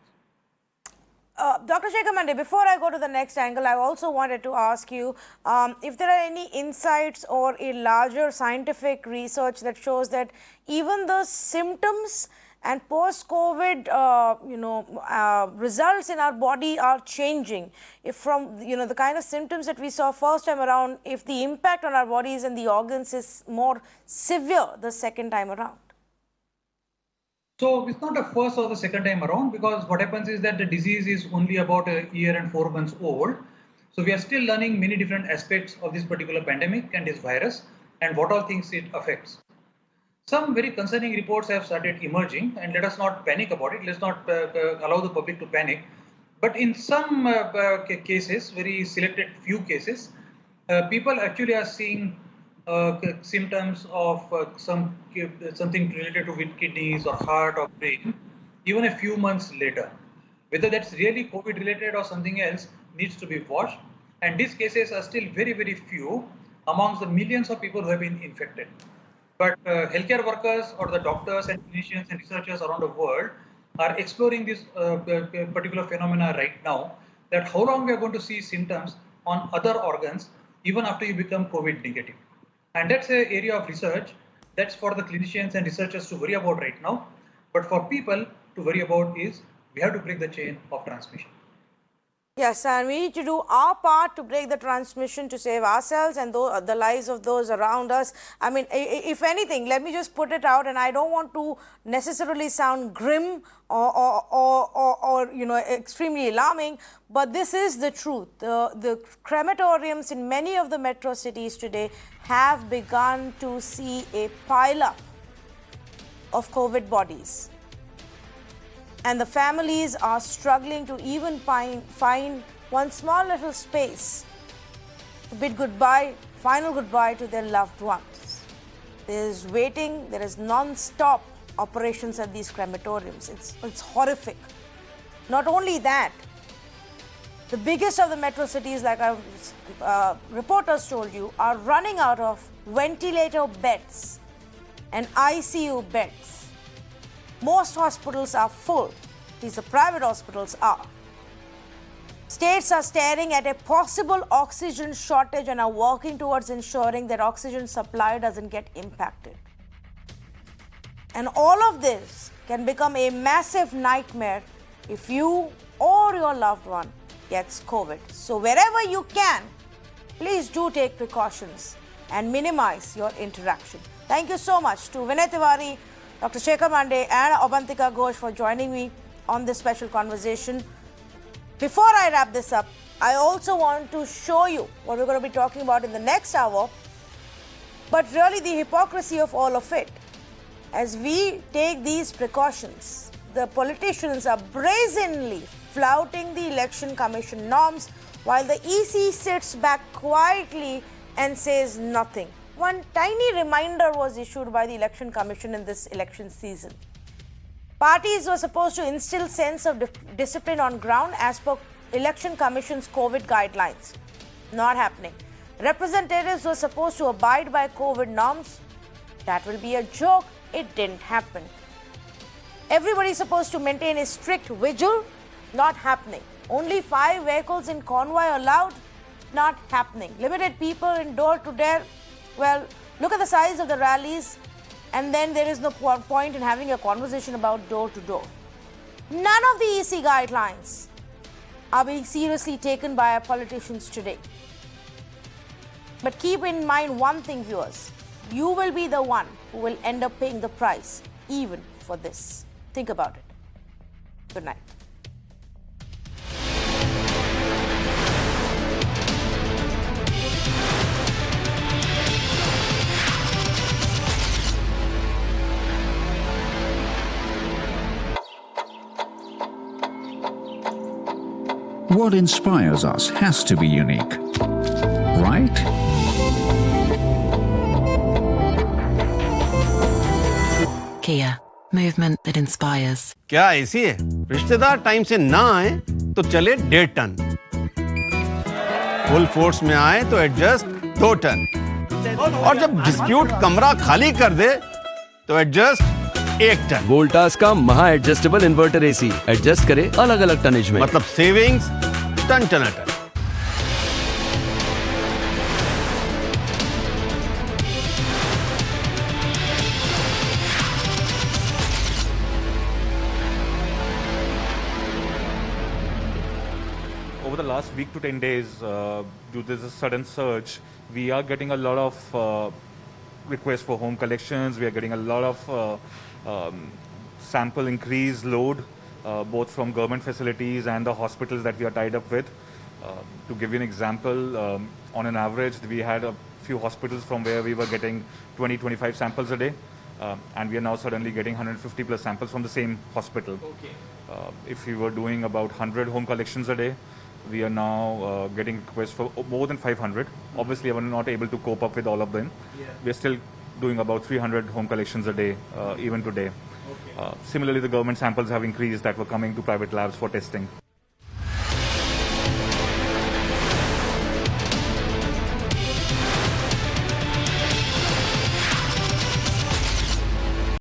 A: Dr. Shekhar Mande, before I go to the next angle, I also wanted to ask you if there are any insights or a larger scientific research that shows that even the symptoms and post-COVID, results in our body are changing. If from, the kind of symptoms that we saw first time around, if the impact on our bodies and the organs is more severe the second time around.
D: So it's not the first or the second time around, because what happens is that the disease is only about a year and 4 months old. So we are still learning many different aspects of this particular pandemic and this virus and what all things it affects. Some very concerning reports have started emerging, and let us not panic about it. Let's not allow the public to panic. But in some cases, very selected few cases, people actually are seeing symptoms of something related to with kidneys or heart or brain even a few months later. Whether that's really COVID related or something else needs to be watched, and these cases are still very, very few amongst the millions of people who have been infected. But healthcare workers or the doctors and clinicians and researchers around the world are exploring this particular phenomena right now, that how long we are going to see symptoms on other organs even after you become COVID negative. And that's an area of research that's for the clinicians and researchers to worry about right now. But for people to worry about is we have to break the chain of transmission.
A: Yes, and we need to do our part to break the transmission to save ourselves and the lives of those around us. I mean, if anything, let me just put it out, and I don't want to necessarily sound grim or extremely alarming, but this is the truth. The crematoriums in many of the metro cities today have begun to see a pile-up of COVID bodies. And the families are struggling to even find one small little space to bid goodbye, final goodbye to their loved ones. There is waiting, there is non-stop operations at these crematoriums. It's horrific. Not only that, the biggest of the metro cities, like reporters told you, are running out of ventilator beds and ICU beds. Most hospitals are full. These are private hospitals are. States are staring at a possible oxygen shortage and are working towards ensuring that oxygen supply doesn't get impacted. And all of this can become a massive nightmare if you or your loved one gets COVID. So wherever you can, please do take precautions and minimize your interaction. Thank you so much to Vinay Tewari, Dr. Shekhar Mande and Abantika Ghosh for joining me on this special conversation. Before I wrap this up, I also want to show you what we're going to be talking about in the next hour, but really the hypocrisy of all of it. As we take these precautions, the politicians are brazenly flouting the Election Commission norms while the EC sits back quietly and says nothing. One tiny reminder was issued by the Election Commission in this election season. Parties were supposed to instill sense of discipline on ground as per Election Commission's COVID guidelines. Not happening. Representatives were supposed to abide by COVID norms. That will be a joke. It didn't happen. Everybody's supposed to maintain a strict vigil. Not happening. Only 5 vehicles in convoy allowed. Not happening. Limited people in door-to-door. Well, look at the size of the rallies, and then there is no point in having a conversation about door-to-door. None of the EC guidelines are being seriously taken by our politicians today. But keep in mind one thing, viewers. You will be the one who will end up paying the price, even for this. Think about it. Good night.
I: What inspires us has to be unique, right?
J: Kia, movement that inspires.
K: क्या ऐसी है? रिश्तेदार time से ना आए तो चले 1.5 ton, full force में आए तो एडजस्ट 2 टन, और जब डिस्प्यूट कमरा खाली कर दे तो एडजस्ट 1 टन।
L: वोल्टास का महा एडजस्टेबल इन्वर्टर एसी एडजस्ट करे अलग अलग टनेज में,
K: मतलब savings ton ton ton.
M: Over the last week to 10 days, due to this sudden surge, we are getting a lot of requests for home collections. We are getting a lot of sample increase load, both from government facilities and the hospitals that we are tied up with. To give you an example, on an average, we had a few hospitals from where we were getting 20-25 samples a day, and we are now suddenly getting 150 plus samples from the same hospital. Okay. If we were doing about 100 home collections a day, we are now getting requests for more than 500. Obviously, we are not able to cope up with all of them. Yeah. We are still doing about 300 home collections a day, even today. Okay. Similarly, the government samples have increased that were coming to private labs for testing.